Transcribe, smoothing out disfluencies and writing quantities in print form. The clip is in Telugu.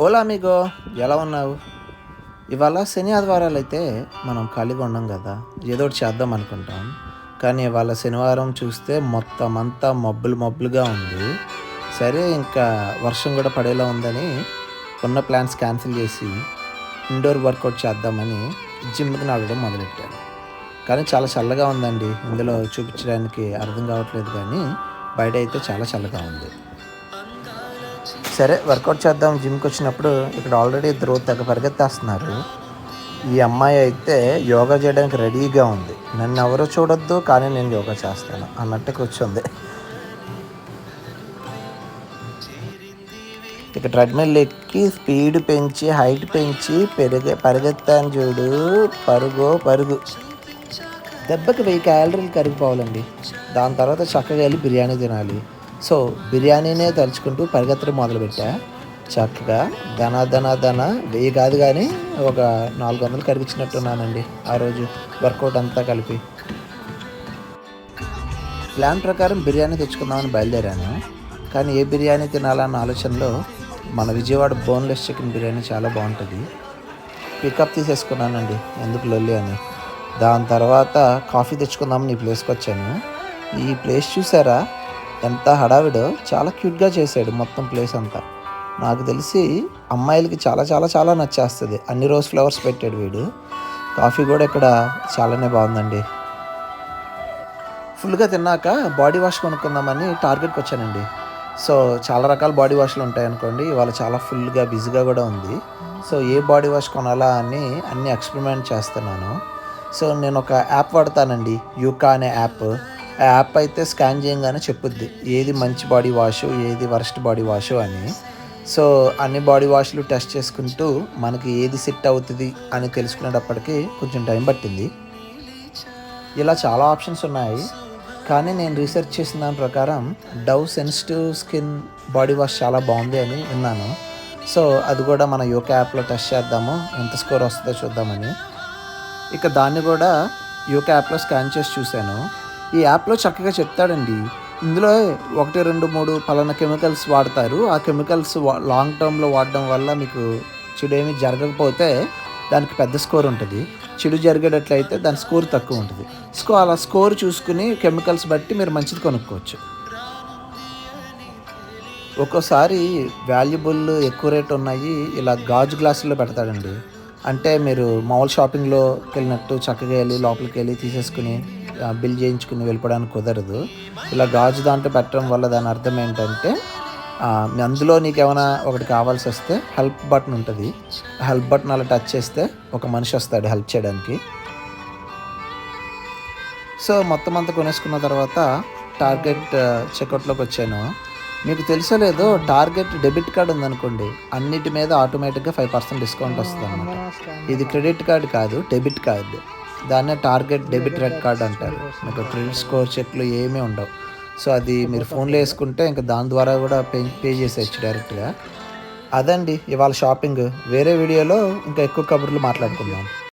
ఓలా అమిగో, ఎలా ఉన్నావు? ఇవాళ శని ఆదివారాలు అయితే మనం ఖాళీగా ఉండం కదా, ఏదో ఒకటి చేద్దాం అనుకుంటాం. కానీ ఇవాళ శనివారం చూస్తే మొత్తం అంతా మబ్బులు మబ్బులుగా ఉంది. సరే, ఇంకా వర్షం కూడా పడేలా ఉందని ఉన్న ప్లాన్స్ క్యాన్సిల్ చేసి ఇండోర్ వర్కౌట్ చేద్దామని జిమ్కి నడవడం మొదలెట్టాను. కానీ చాలా చల్లగా ఉందండి. ఇందులో చూపించడానికి అర్థం కావట్లేదు, కానీ బయట అయితే చాలా చల్లగా ఉంది. సరే, వర్కౌట్ చేద్దాం జిమ్కి వచ్చినప్పుడు ఇక్కడ ఆల్రెడీ ఇద్దరు తెగ పరిగెత్తేస్తున్నారు. ఈ అమ్మాయి అయితే యోగా చేయడానికి రెడీగా ఉంది. నన్ను ఎవరో చూడొద్దు, కానీ నేను యోగా చేస్తాను అన్నట్టు కూర్చుంది. ఇక ట్రెడ్మిల్ ఎక్కి స్పీడ్ పెంచి హైట్ పెంచి పరిగెత్తాను చూడు. పరుగు దెబ్బకి 1000 క్యాలరీలు కరిగిపోవాలండి. దాని తర్వాత చక్కగా వెళ్ళి బిర్యానీ తినాలి. సో బిర్యానీనే తలుచుకుంటూ పరిగెత్తడం మొదలుపెట్టా. చక్కగా ధన 1000 కాదు, కానీ ఒక 400 కరిగించినట్టున్నానండి ఆ రోజు వర్కౌట్ అంతా కలిపి. ప్లాన్ ప్రకారం బిర్యానీ తెచ్చుకుందామని బయలుదేరాను. కానీ ఏ బిర్యానీ తినాలన్న ఆలోచనలో మన విజయవాడ బోన్లెస్ చికెన్ బిర్యానీ చాలా బాగుంటుంది. పికప్ తీసేసుకున్నానండి, ఎందుకు లొల్లి అని. దాని తర్వాత కాఫీ తెచ్చుకుందామని ఈ ప్లేస్కి వచ్చాను. ఈ ప్లేస్ చూసారా, ఎంత హడావిడో. చాలా క్యూట్గా చేశాడు మొత్తం ప్లేస్ అంతా. నాకు తెలిసి అమ్మాయిలకి చాలా చాలా చాలా నచ్చేస్తుంది. అన్ని రోజ్ ఫ్లవర్స్ పెట్టాడు వీడు. కాఫీ కూడా ఇక్కడ చాలానే బాగుందండి. ఫుల్గా తిన్నాక బాడీ వాష్ కొనుక్కుందామని టార్గెట్కి వచ్చానండి. సో చాలా రకాల బాడీ వాష్లు ఉంటాయి అనుకోండి. ఇవాళ చాలా ఫుల్గా బిజీగా కూడా ఉంది. సో ఏ బాడీ వాష్ కొనాలా అని అన్నీ ఎక్స్పెరిమెంట్ చేస్తున్నాను. సో నేను ఒక యాప్ వాడతానండి, యూకా అనే యాప్. ఆ యాప్ అయితే స్కాన్ చేయగానే చెప్పుద్ది ఏది మంచి బాడీ వాషు, ఏది వరస్ట్ బాడీ వాషు అని. సో అన్ని బాడీ వాష్లు టెస్ట్ చేసుకుంటూ మనకి ఏది సెట్ అవుతుంది అని తెలుసుకునేటప్పటికి కొంచెం టైం పట్టింది. ఇలా చాలా ఆప్షన్స్ ఉన్నాయి, కానీ నేను రీసెర్చ్ చేసిన దాని ప్రకారం Dove sensitive skin body wash చాలా బాగుంది అని విన్నాను. సో అది కూడా మన యోగా యాప్లో టెస్ట్ చేద్దాము, ఎంత స్కోర్ వస్తుందో చూద్దామని. ఇక దాన్ని కూడా యోగా యాప్లో స్కాన్ చేసి చూశాను. ఈ యాప్లో చక్కగా చెప్తాడండి, ఇందులో 1, 2, 3 పలానా కెమికల్స్ వాడతారు. ఆ కెమికల్స్ లాంగ్ టర్మ్లో వాడడం వల్ల మీకు చెడు ఏమీ జరగకపోతే దానికి పెద్ద స్కోర్ ఉంటుంది. చెడు జరిగేటట్లయితే దాని స్కోర్ తక్కువ ఉంటుంది. అలా స్కోర్ చూసుకుని కెమికల్స్ బట్టి మీరు మంచిది కొనుక్కోవచ్చు. ఒక్కోసారి వాల్యుబుల్ ఎక్కువ రేట్ ఉన్నాయి ఇలా గాజు గ్లాసుల్లో పెడతాడండి. అంటే మీరు మామూలు షాపింగ్లోకి వెళ్ళినట్టు చక్కగా వెళ్ళి లోపలికి వెళ్ళి తీసేసుకుని బిల్ చేయించుకుని వెళ్ళిపోవడానికి కుదరదు. ఇలా గాజు దాంట్లో పెట్టడం వల్ల దాని అర్థం ఏంటంటే, అందులో నీకు ఏమైనా ఒకటి కావాల్సి వస్తే హెల్ప్ బటన్ ఉంటుంది. హెల్ప్ బటన్ అలా టచ్ చేస్తే ఒక మనిషి వస్తాడు హెల్ప్ చేయడానికి. సో మొత్తం అంతా కొనేసుకున్న తర్వాత టార్గెట్ చెక్అవుట్లోకి వచ్చాను. మీకు తెలుసో లేదో, టార్గెట్ డెబిట్ కార్డ్ ఉందనుకోండి, అన్నిటి మీద ఆటోమేటిక్గా 5% డిస్కౌంట్ వస్తుంది అన్నమాట. ఇది క్రెడిట్ కార్డ్ కాదు, డెబిట్ కార్డు. దాన్నే టార్గెట్ డెబిట్ రెడ్ కార్డ్ అంటారు. మీకు క్రెడిట్ స్కోర్ చెక్లు ఏమీ ఉండవు. సో అది మీరు ఫోన్లో వేసుకుంటే ఇంకా దాని ద్వారా కూడా పే చేసేయచ్చు డైరెక్ట్గా. అదండి ఇవాళ షాపింగ్. వేరే వీడియోలో ఇంకా ఎక్కువ కబుర్లు మాట్లాడుకుందాం.